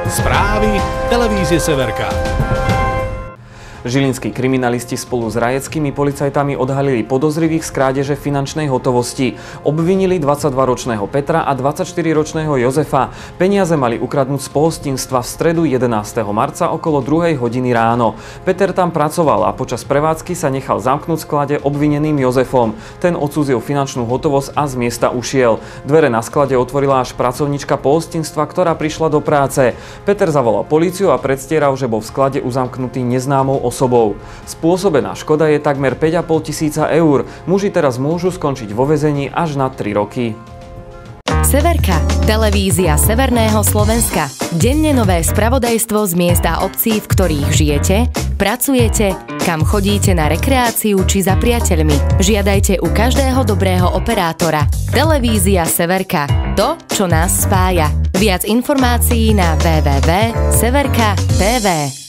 Správy televízie Severka. Žilinskí kriminalisti spolu s rajeckými policajtami odhalili podozrivých z krádeže finančnej hotovosti. Obvinili 22-ročného Petra a 24-ročného Jozefa. Peniaze mali ukradnúť z pohostinstva v stredu 11. marca okolo 2 hodiny ráno. Peter tam pracoval a počas prevádzky sa nechal zamknúť v sklade obvineným Jozefom. Ten odsúzil finančnú hotovosť a z miesta ušiel. Dvere na sklade otvorila až pracovníčka pohostinstva, ktorá prišla do práce. Peter zavolal políciu a predstieral, že bol v sklade uzamknutý neznámou osobou. Spôsobená škoda je takmer 5,5 tisíca eur. Muži teraz môžu skončiť vo väzení až na 3 roky. Severka, televízia Severného Slovenska. Denne nové spravodajstvo z miesta obcí, v ktorých žijete, pracujete, kam chodíte na rekreáciu či za priateľmi. Žiadajte u každého dobrého operátora. Televízia Severka. To, čo nás spája. Viac informácií na www.severka.tv.